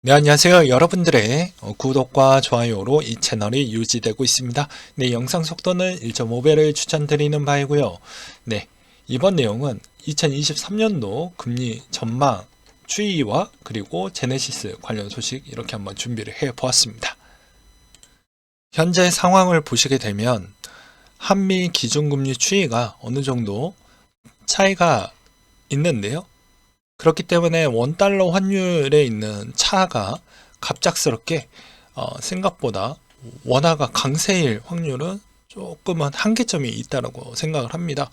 네, 안녕하세요. 여러분들의 구독과 좋아요로 이 채널이 유지되고 있습니다. 네, 영상 속도는 1.5배를 추천드리는 바이고요. 네, 이번 내용은 2023년도 금리 전망 추이와 그리고 제네시스 관련 소식 이렇게 한번 준비를 해 보았습니다. 현재 상황을 보시게 되면 한미 기준금리 추이가 어느 정도 차이가 있는데요. 그렇기 때문에 원달러 환율에 있는 차가 갑작스럽게 생각보다 원화가 강세일 확률은 조금은 한계점이 있다고 생각을 합니다.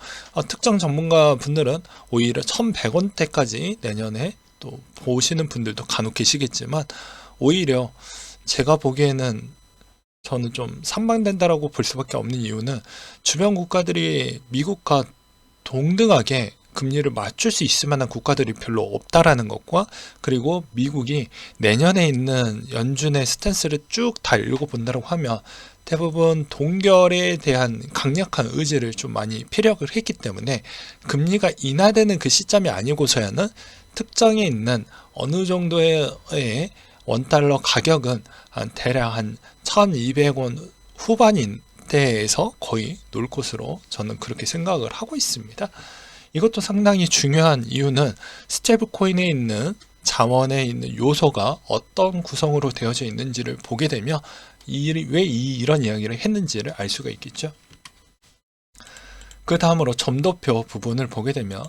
특정 전문가 분들은 오히려 1100원대까지 내년에 또 보시는 분들도 간혹 계시겠지만 오히려 제가 보기에는 저는 좀 상방된다라고 볼 수밖에 없는 이유는 주변 국가들이 미국과 동등하게 금리를 맞출 수 있을 만한 국가들이 별로 없다라는 것과 그리고 미국이 내년에 있는 연준의 스탠스를 쭉 다 읽어본다고 하면 대부분 동결에 대한 강력한 의지를 좀 많이 피력을 했기 때문에 금리가 인하되는 그 시점이 아니고서야는 특정에 있는 어느 정도의 원달러 가격은 대략 한 1200원 후반인 대에서 거의 놀 것으로 저는 그렇게 생각을 하고 있습니다. 이것도 상당히 중요한 이유는 스테이블 코인에 있는 자원에 있는 요소가 어떤 구성으로 되어져 있는지를 보게 되면 왜 이런 이야기를 했는지를 알 수가 있겠죠. 그 다음으로 점도표 부분을 보게 되면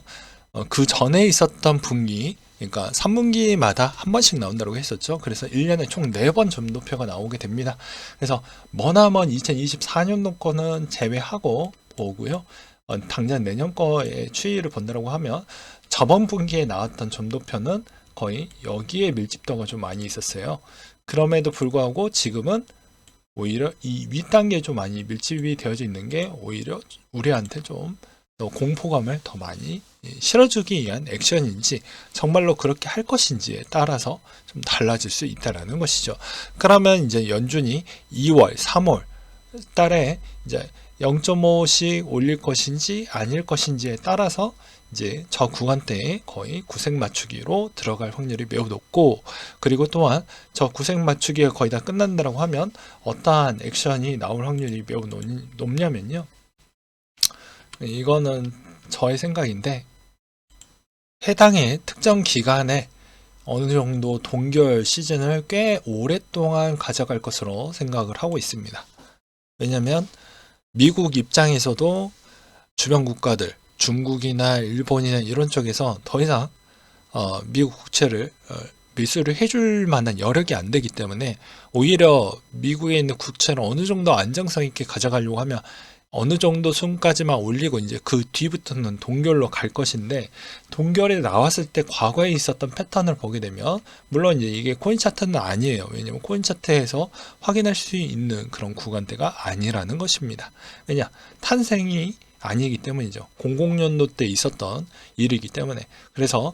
그 전에 있었던 분기, 그러니까 3분기마다 한 번씩 나온다고 했었죠. 그래서 1년에 총 4번 점도표가 나오게 됩니다. 그래서 머나먼 2024년도 거는 제외하고 보고요. 당장 내년 거의 추이를 본다고 하면 저번 분기에 나왔던 점도표는 거의 여기에 밀집도가 좀 많이 있었어요. 그럼에도 불구하고 지금은 오히려 이 윗단계에 좀 많이 밀집이 되어져 있는 게 오히려 우리한테 좀 더 공포감을 더 많이 실어주기 위한 액션인지 정말로 그렇게 할 것인지에 따라서 좀 달라질 수 있다라는 것이죠. 그러면 이제 연준이 2월, 3월 달에 이제 0.5씩 올릴 것인지 아닐 것인지에 따라서 이제 저 구간대에 거의 구색 맞추기로 들어갈 확률이 매우 높고, 그리고 또한 저 구색 맞추기가 거의 다 끝난다고 하면 어떠한 액션이 나올 확률이 매우 높냐면요. 이거는 저의 생각인데 해당의 특정 기간에 어느 정도 동결 시즌을 꽤 오랫동안 가져갈 것으로 생각을 하고 있습니다. 왜냐하면 미국 입장에서도 주변 국가들, 중국이나 일본이나 이런 쪽에서 더 이상 미국 국채를 밀수를 해줄 만한 여력이 안 되기 때문에 오히려 미국에 있는 국채를 어느 정도 안정성 있게 가져가려고 하면 어느 정도 수준까지만 올리고 이제 그 뒤부터는 동결로 갈 것인데, 동결에 나왔을 때 과거에 있었던 패턴을 보게 되면 물론 이제 이게 코인 차트는 아니에요. 왜냐면 코인 차트에서 확인할 수 있는 그런 구간대가 아니라는 것입니다. 왜냐, 탄생이 아니기 때문이죠. 00년도 때 있었던 일이기 때문에. 그래서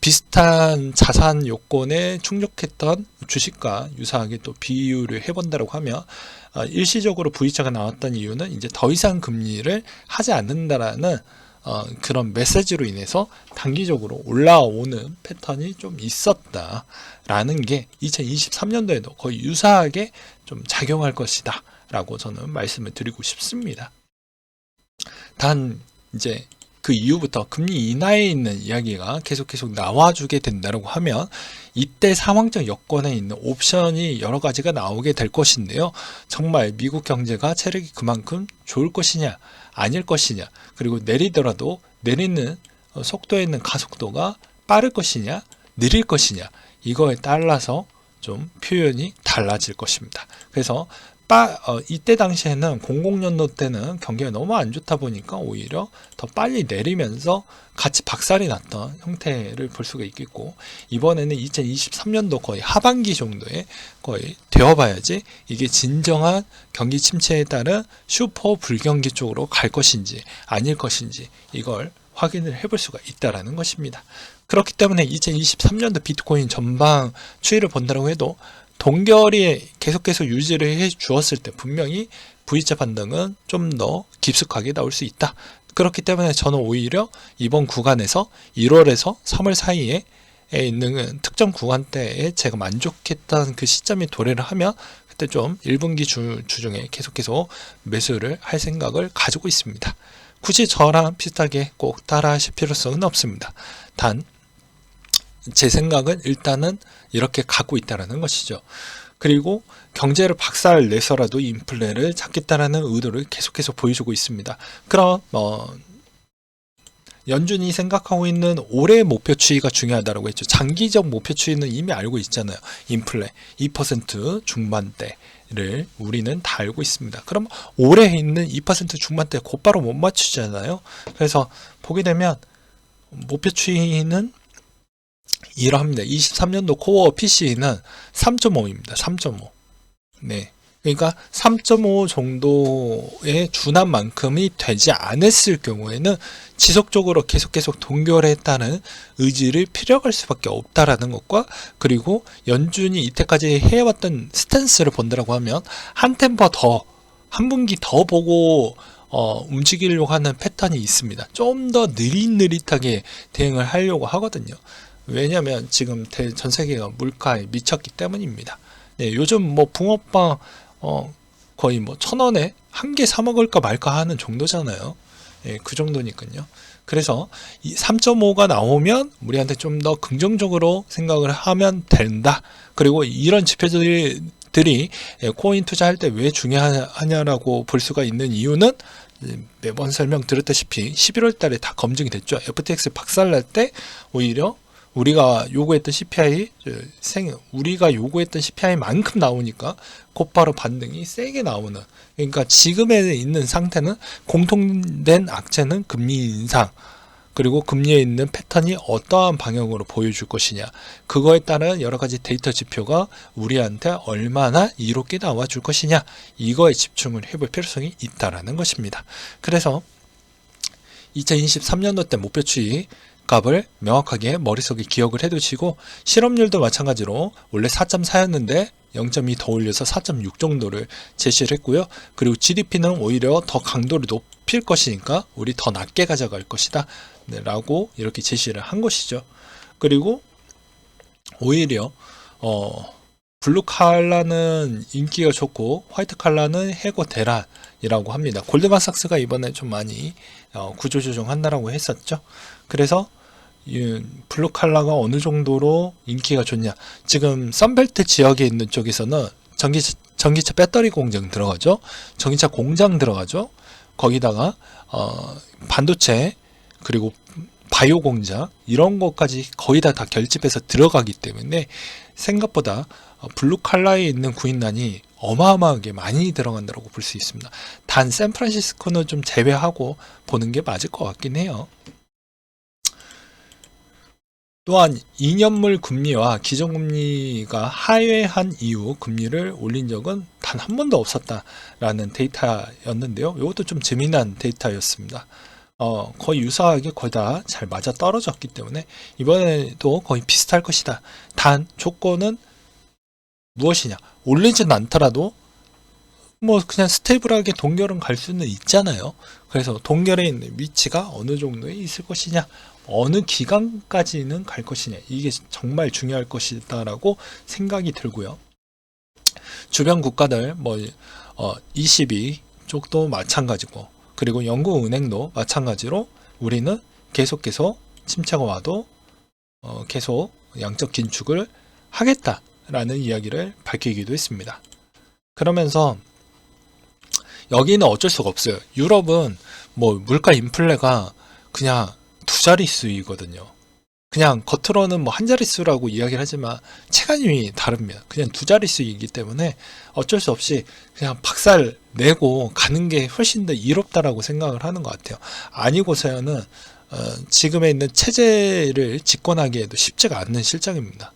비슷한 자산 요건에 충족했던 주식과 유사하게 또 비유를 해본다고 하면 일시적으로 V자가 나왔던 이유는 이제 더 이상 금리를 하지 않는다라는 그런 메시지로 인해서 단기적으로 올라오는 패턴이 좀 있었다라는 게 2023년도에도 거의 유사하게 좀 작용할 것이다 라고 저는 말씀을 드리고 싶습니다. 단 이제 그 이후부터 금리 인하에 있는 이야기가 계속 나와주게 된다고 하면 이때 상황적 여건에 있는 옵션이 여러 가지가 나오게 될 것인데요. 정말 미국 경제가 체력이 그만큼 좋을 것이냐 아닐 것이냐, 그리고 내리더라도 내리는 속도에 있는 가속도가 빠를 것이냐 느릴 것이냐, 이거에 따라서 좀 표현이 달라질 것입니다. 그래서 이때 당시에는 00년도 때는 경기가 너무 안 좋다 보니까 오히려 더 빨리 내리면서 같이 박살이 났던 형태를 볼 수가 있겠고, 이번에는 2023년도 거의 하반기 정도에 거의 되어봐야지 이게 진정한 경기 침체에 따른 슈퍼 불경기 쪽으로 갈 것인지 아닐 것인지 이걸 확인을 해볼 수가 있다라는 것입니다. 그렇기 때문에 2023년도 비트코인 전방 추이를 본다고 해도 동결이 계속 유지를 해 주었을 때 분명히 V자 반등은 좀 더 깊숙하게 나올 수 있다. 그렇기 때문에 저는 오히려 이번 구간에서 1월에서 3월 사이에 있는 특정 구간대에 제가 만족했던 그 시점이 도래를 하면 그때 좀 1분기 주중에 계속해서 매수를 할 생각을 가지고 있습니다. 굳이 저랑 비슷하게 꼭 따라 하실 필요성은 없습니다. 단 제 생각은 일단은 이렇게 가고 있다는 것이죠. 그리고 경제를 박살 내서라도 인플레를 잡겠다라는 의도를 계속해서 보여주고 있습니다. 그럼 연준이 생각하고 있는 올해 목표 추이가 중요하다고 했죠. 장기적 목표 추이는 이미 알고 있잖아요. 인플레 2% 중반대를 우리는 다 알고 있습니다. 그럼 올해 있는 2% 중반대 곧바로 못 맞추잖아요. 그래서 보게 되면 목표 추이는 이러합니다. 23년도 코어 PC는 3.5입니다. 3.5. 네. 그러니까 3.5 정도의 준한 만큼이 되지 않았을 경우에는 지속적으로 계속 동결했다는 의지를 피력할 수밖에 없다라는 것과, 그리고 연준이 이때까지 해왔던 스탠스를 본다라고 하면 한 템포 더, 한 분기 더 보고 움직이려고 하는 패턴이 있습니다. 좀 더 느릿느릿하게 대응을 하려고 하거든요. 왜냐하면 지금 전 세계가 물가에 미쳤기 때문입니다. 네, 요즘 뭐 붕어빵 거의 뭐 1,000원에 한 개 사 먹을까 말까 하는 정도잖아요. 예, 그 정도니까요. 그래서 이 3.5가 나오면 우리한테 좀 더 긍정적으로 생각을 하면 된다. 그리고 이런 지표들이 코인 투자할 때 왜 중요하냐라고 볼 수가 있는 이유는 매번 설명드렸다시피 11월 달에 다 검증이 됐죠. FTX 박살날 때 오히려 우리가 요구했던 CPI만큼 나오니까 곧바로 반등이 세게 나오는, 그러니까 지금에 있는 상태는 공통된 악재는 금리 인상, 그리고 금리에 있는 패턴이 어떠한 방향으로 보여줄 것이냐, 그거에 따른 여러 가지 데이터 지표가 우리한테 얼마나 이롭게 나와줄 것이냐, 이거에 집중을 해볼 필요성이 있다라는 것입니다. 그래서 2023년도 때 목표 추이 값을 명확하게 머릿속에 기억을 해두시고, 실업률도 마찬가지로 원래 4.4였는데 0.2 더 올려서 4.6 정도를 제시를 했고요. 그리고 GDP는 오히려 더 강도를 높일 것이니까 우리 더 낮게 가져갈 것이다 라고 이렇게 제시를 한 것이죠. 그리고 오히려 블루 칼라는 인기가 좋고 화이트 칼라는 해고 대란이라고 합니다. 골드만삭스가 이번에 좀 많이 구조조정한다라고 했었죠. 그래서 블루 칼라가 어느 정도로 인기가 좋냐, 지금 선벨트 지역에 있는 쪽에서는 전기차 배터리 공장 들어가죠. 전기차 공장 들어가죠. 거기다가 반도체, 그리고 바이오 공장, 이런 것까지 거의 다 결집해서 들어가기 때문에 생각보다 블루 칼라에 있는 구인난이 어마어마하게 많이 들어간다고 볼 수 있습니다. 단 샌프란시스코는 좀 제외하고 보는 게 맞을 것 같긴 해요. 또한 2년물 금리와 기존금리가 하회한 이후 금리를 올린 적은 단 한 번도 없었다라는 데이터였는데요. 이것도 좀 재미난 데이터였습니다. 거의 유사하게 거의 다 잘 맞아 떨어졌기 때문에 이번에도 거의 비슷할 것이다. 단 조건은 무엇이냐? 올리진 않더라도 뭐 그냥 스테이블하게 동결은 갈 수는 있잖아요. 그래서 동결에 있는 위치가 어느 정도에 있을 것이냐, 어느 기간까지는 갈 것이냐, 이게 정말 중요할 것이다라고 생각이 들고요. 주변 국가들 뭐 ECB 쪽도 마찬가지고, 그리고 영국은행도 마찬가지로 우리는 계속해서 침체가 와도 계속 양적 긴축을 하겠다라는 이야기를 밝히기도 했습니다. 그러면서 여기는 어쩔 수가 없어요. 유럽은 뭐 물가 인플레가 그냥 두 자릿수이거든요. 그냥 겉으로는 뭐 한 자릿수라고 이야기를 하지만 체감이 다릅니다. 그냥 두 자릿수이기 때문에 어쩔 수 없이 그냥 박살 내고 가는 게 훨씬 더 이롭다라고 생각을 하는 것 같아요. 아니고서야는 지금에 있는 체제를 집권하기에도 쉽지가 않는 실정입니다.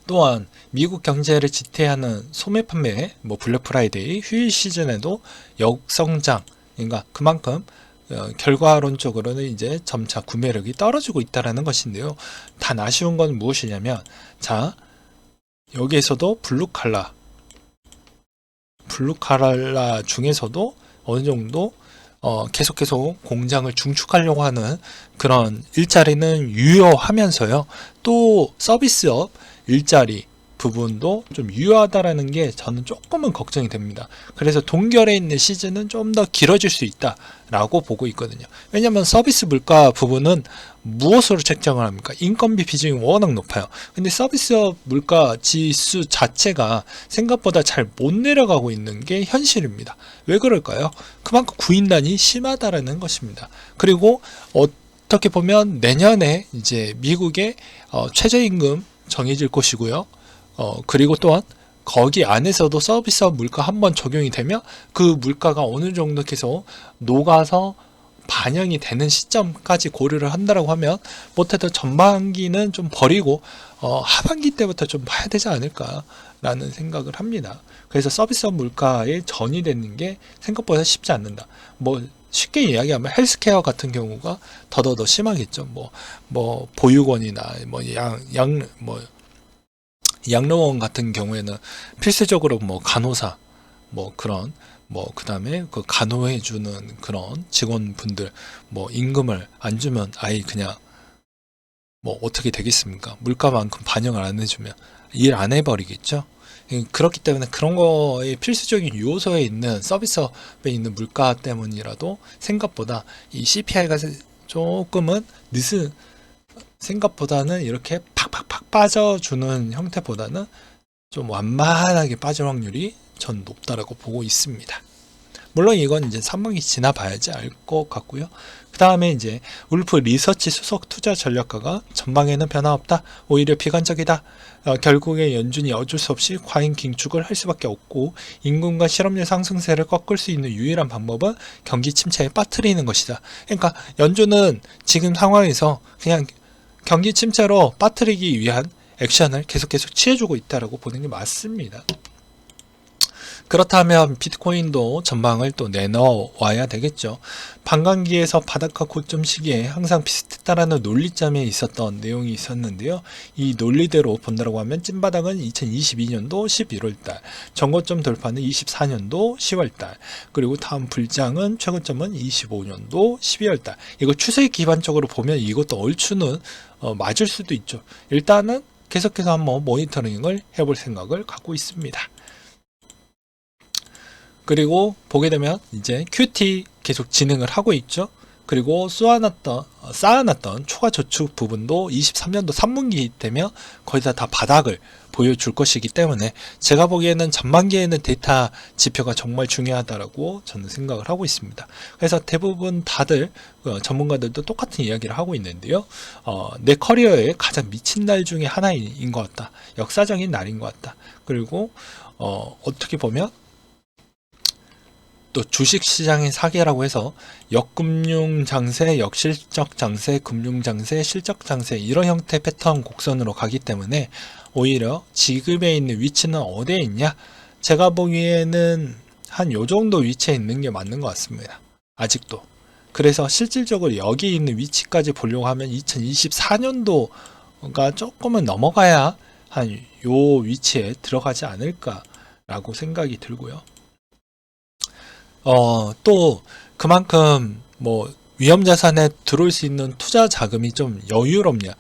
또한 미국 경제를 지탱하는 소매 판매, 뭐 블랙 프라이데이, 휴일 시즌에도 역성장, 그러니까 그만큼 결과론적으로는 이제 점차 구매력이 떨어지고 있다라는 것인데요. 단 아쉬운 건 무엇이냐면, 자, 여기에서도 블루 칼라 중에서도 어느 정도 계속 공장을 중축하려고 하는 그런 일자리는 유효하면서요. 또 서비스업 일자리 부분도 좀 유효하다라는 게 저는 조금은 걱정이 됩니다. 그래서 동결에 있는 시즌은 좀 더 길어질 수 있다라고 보고 있거든요. 왜냐하면 서비스 물가 부분은 무엇으로 책정을 합니까? 인건비 비중이 워낙 높아요. 근데 서비스업 물가 지수 자체가 생각보다 잘 못 내려가고 있는 게 현실입니다. 왜 그럴까요? 그만큼 구인단이 심하다라는 것입니다. 그리고 어떻게 보면 내년에 이제 미국의 최저임금 정해질 것이고요. 그리고 또한 거기 안에서도 서비스업 물가 한번 적용이 되면 그 물가가 어느 정도 계속 녹아서 반영이 되는 시점까지 고려를 한다라고 하면 못해도 전반기는 좀 버리고 하반기 때부터 좀 봐야 되지 않을까라는 생각을 합니다. 그래서 서비스업 물가에 전이 되는 게 생각보다 쉽지 않는다. 뭐 쉽게 이야기하면 헬스케어 같은 경우가 더더더 심하겠죠. 뭐 보육원이나 양로원 같은 경우에는 필수적으로 간호사 그런 그 다음에 그 간호해주는 그런 직원분들 임금을 안 주면 아예 그냥 어떻게 되겠습니까? 물가만큼 반영을 안 해주면 일 안 해버리겠죠. 그렇기 때문에 그런 거에 필수적인 요소에 있는 서비스업에 있는 물가 때문이라도 생각보다 이 CPI가 조금은 늦은 생각보다는 이렇게 팍팍팍 빠져주는 형태보다는 좀 완만하게 빠질 확률이 전 높다라고 보고 있습니다. 물론 이건 이제 3분기 지나봐야지 알 것 같고요. 그 다음에 이제 울프 리서치 수석 투자 전략가가 전방에는 변화 없다. 오히려 비관적이다. 결국에 연준이 어쩔 수 없이 과잉 긴축을 할 수밖에 없고 임금과 실업률 상승세를 꺾을 수 있는 유일한 방법은 경기 침체에 빠뜨리는 것이다. 그러니까 연준은 지금 상황에서 그냥 경기 침체로 빠뜨리기 위한 액션을 계속 취해주고 있다라고 보는 게 맞습니다. 그렇다면 비트코인도 전망을 또 내놓아야 되겠죠. 반감기에서 바닥과 고점 시기에 항상 비슷했다라는 논리점에 있었던 내용이 있었는데요. 이 논리대로 본다고 하면 찐바닥은 2022년도 11월달, 전고점 돌파는 24년도 10월달, 그리고 다음 불장은 최고점은 25년도 12월달. 이거 추세 기반적으로 보면 이것도 얼추는 맞을 수도 있죠. 일단은 계속해서 한번 모니터링을 해볼 생각을 갖고 있습니다. 그리고 보게 되면 이제 QT 계속 진행을 하고 있죠. 그리고 쌓아놨던 초과 저축 부분도 23년도 3분기 되면 거의 다 바닥을 보여줄 것이기 때문에 제가 보기에는 전반기에는 데이터 지표가 정말 중요하다라고 저는 생각을 하고 있습니다. 그래서 대부분 다들 전문가들도 똑같은 이야기를 하고 있는데요. 내 커리어에 가장 미친 날 중에 하나인 것 같다. 역사적인 날인 것 같다. 그리고 어떻게 보면 또 주식시장의 사계라고 해서 역금융 장세, 역실적 장세, 금융 장세, 실적 장세 이런 형태 패턴 곡선으로 가기 때문에 오히려 지금에 있는 위치는 어디에 있냐? 제가 보기에는 한 요 정도 위치에 있는 게 맞는 것 같습니다. 아직도. 그래서 실질적으로 여기 있는 위치까지 보려고 하면 2024년도가 조금은 넘어가야 한 요 위치에 들어가지 않을까라고 생각이 들고요. 또 그만큼 위험자산에 들어올 수 있는 투자 자금이 좀 여유롭냐에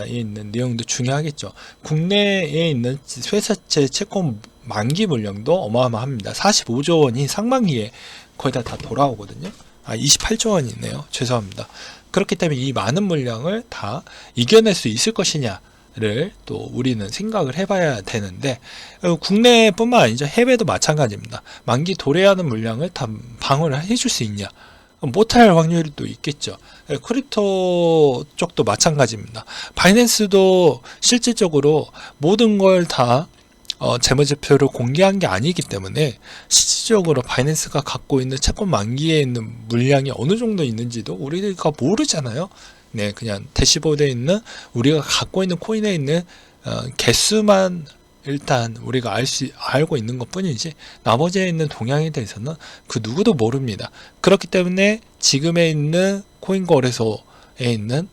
있는 내용도 중요하겠죠. 국내에 있는 회사채 채권 만기 물량도 어마어마합니다. 45조 원이 상반기에 거의 다 돌아오거든요. 28조 원이네요. 죄송합니다. 그렇기 때문에 이 많은 물량을 다 이겨낼 수 있을 것이냐 를 또 우리는 생각을 해봐야 되는데 국내뿐만 아니죠. 해외도 마찬가지입니다. 만기 도래하는 물량을 다 방어를 해줄 수 있냐? 못할 확률도 있겠죠. 크립토 쪽도 마찬가지입니다. 바이낸스도 실질적으로 모든 걸 다 재무제표를 공개한 게 아니기 때문에 실질적으로 바이낸스가 갖고 있는 채권 만기에 있는 물량이 어느 정도 있는지도 우리가 모르잖아요. 네, 그냥 대시보드에 있는 우리가 갖고 있는 코인에 있는 개수만 일단 우리가 알고 있는 것 뿐이지 나머지에 있는 동향에 대해서는 그 누구도 모릅니다. 그렇기 때문에 지금에 있는 코인 거래소에 있는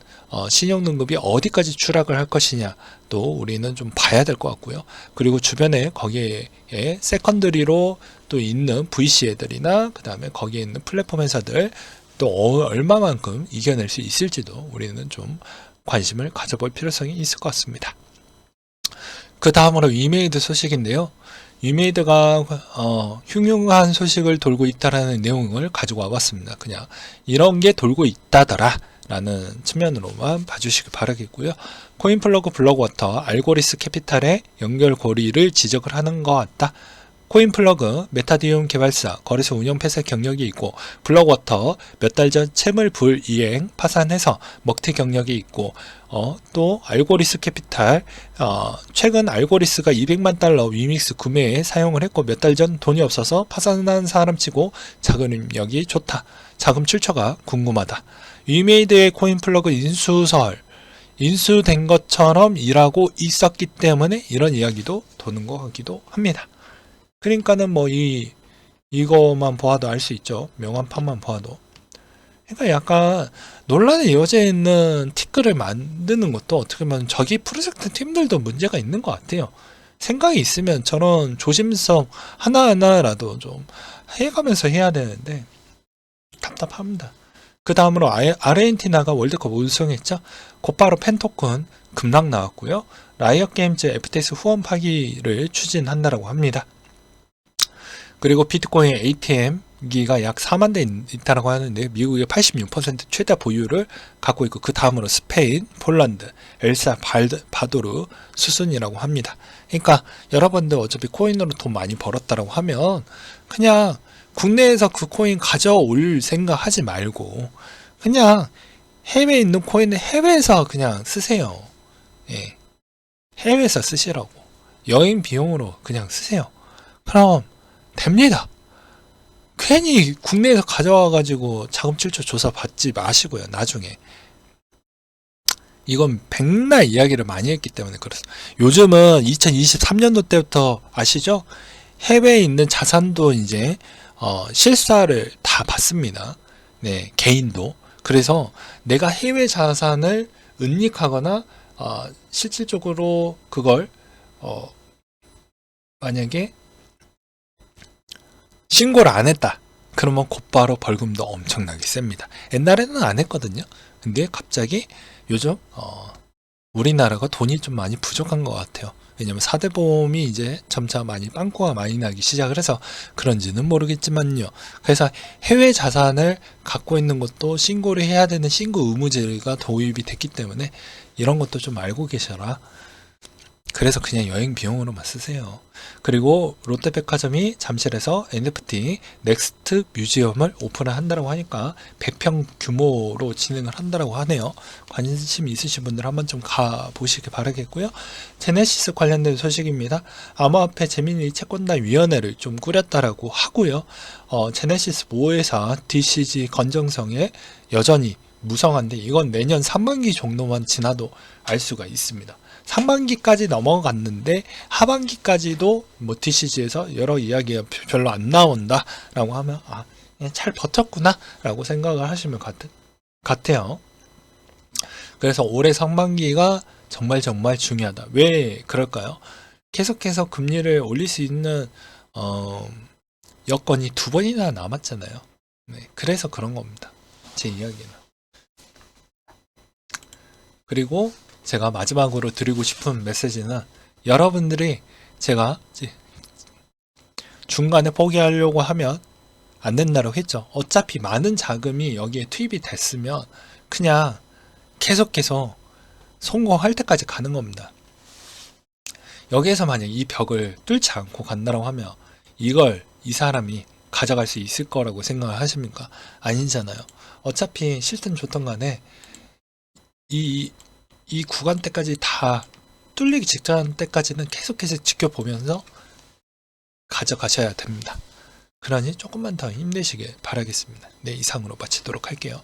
신용등급이 어디까지 추락을 할 것이냐 또 우리는 좀 봐야 될 것 같고요. 그리고 주변에 거기에 세컨더리로 또 있는 VC 애들이나 그 다음에 거기에 있는 플랫폼 회사들 또 얼마만큼 이겨낼 수 있을지도 우리는 좀 관심을 가져볼 필요성이 있을 것 같습니다. 그 다음으로 위메이드 소식인데요. 위메이드가 흉흉한 소식을 돌고 있다라는 내용을 가지고 와봤습니다. 그냥 이런 게 돌고 있다더라 라는 측면으로만 봐주시기 바라겠고요. 코인플러그 블록워터 알고리스 캐피탈의 연결고리를 지적을 하는 것 같다. 코인플러그 메타디움 개발사 거래소 운영 폐쇄 경력이 있고 블록워터 몇 달 전 채물 불이행 파산해서 먹튀 경력이 있고 또 알고리스 캐피탈 최근 알고리스가 200만 달러 위믹스 구매에 사용을 했고 몇 달 전 돈이 없어서 파산한 사람치고 자금력이 좋다. 자금 출처가 궁금하다. 위메이드의 코인플러그 인수된 것처럼 일하고 있었기 때문에 이런 이야기도 도는 것 같기도 합니다. 그러니까는 뭐 이거만 보아도 알 수 있죠. 명함판만 보아도. 그러니까 약간 논란에 이어져 있는 티끌을 만드는 것도 어떻게 보면 저기 프로젝트 팀들도 문제가 있는 것 같아요. 생각이 있으면 저런 조심성 하나하나라도 좀 해가면서 해야 되는데 답답합니다. 그 다음으로 아르헨티나가 월드컵 우승했죠. 곧바로 펜토큰 급락 나왔고요. 라이엇 게임즈 FTX 후원 파기를 추진한다라고 합니다. 그리고 비트코인 ATM기가 약 4만 대 있다고 하는데 미국의 86% 최다 보유를 갖고 있고 그 다음으로 스페인, 폴란드, 엘살바도르 수순이라고 합니다. 그러니까 여러분들 어차피 코인으로 돈 많이 벌었다라고 하면 그냥 국내에서 그 코인 가져올 생각 하지 말고 그냥 해외에 있는 코인을 해외에서 그냥 쓰세요. 예. 해외에서 쓰시라고. 여행 비용으로 그냥 쓰세요. 그럼 됩니다. 괜히 국내에서 가져와가지고 자금 출처 조사 받지 마시고요. 나중에. 이건 백날 이야기를 많이 했기 때문에 그렇습니다. 요즘은 2023년도 때부터 아시죠? 해외에 있는 자산도 이제 실사를 다 받습니다. 네, 개인도. 그래서 내가 해외 자산을 은닉하거나 실질적으로 그걸 만약에 신고를 안 했다. 그러면 곧바로 벌금도 엄청나게 셉니다. 옛날에는 안 했거든요. 근데 갑자기 요즘 우리나라가 돈이 좀 많이 부족한 것 같아요. 왜냐면 4대 보험이 이제 점차 많이 빵꾸가 많이 나기 시작을 해서 그런지는 모르겠지만요. 그래서 해외 자산을 갖고 있는 것도 신고를 해야 되는 신고 의무제가 도입이 됐기 때문에 이런 것도 좀 알고 계셔라. 그래서 그냥 여행 비용으로만 쓰세요. 그리고 롯데백화점이 잠실에서 NFT 넥스트 뮤지엄을 오픈을 한다고 하니까 100평 규모로 진행을 한다고 하네요. 관심 있으신 분들 한번 좀 가보시기 바라겠고요. 제네시스 관련된 소식입니다. 암호화폐 재민이 채권단 위원회를 좀 꾸렸다라고 하고요. 제네시스 모회사 DCG 건정성에 여전히 무성한데 이건 내년 상반기 정도만 지나도 알 수가 있습니다. 상반기까지 넘어갔는데 하반기까지도 뭐 DCG에서 여러 이야기가 별로 안 나온다 라고 하면 그냥 잘 버텼구나 라고 생각을 하시면 같아요. 그래서 올해 상반기가 정말 중요하다. 왜 그럴까요? 계속해서 금리를 올릴 수 있는 여건이 2번이나 남았잖아요. 네, 그래서 그런 겁니다. 제 이야기는. 그리고 제가 마지막으로 드리고 싶은 메시지는 여러분들이 제가 중간에 포기하려고 하면 안 된다고 했죠. 어차피 많은 자금이 여기에 투입이 됐으면 그냥 계속해서 성공할 때까지 가는 겁니다. 여기에서 만약 이 벽을 뚫지 않고 간다고 하면 이걸 이 사람이 가져갈 수 있을 거라고 생각을 하십니까? 아니잖아요. 어차피 싫든 좋든 간에 이 구간 때까지 다 뚫리기 직전 때까지는 계속해서 지켜보면서 가져가셔야 됩니다. 그러니 조금만 더 힘내시길 바라겠습니다. 네, 이상으로 마치도록 할게요.